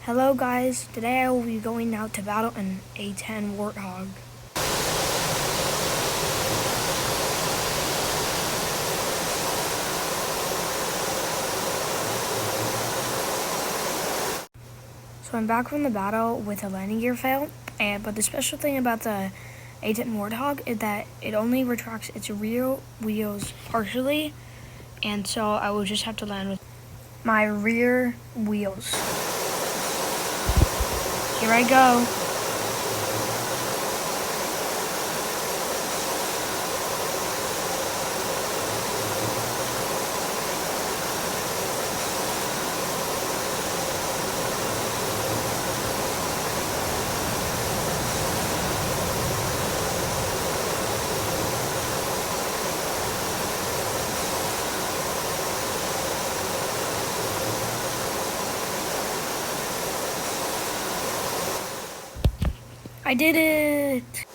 Hello guys, today I will be going out to battle an A-10 Warthog. So I'm back from the battle with a landing gear fail, but the special thing about the A-10 Warthog is that it only retracts its rear wheels partially, and so I will just have to land with my rear wheels. Here I go. I did it!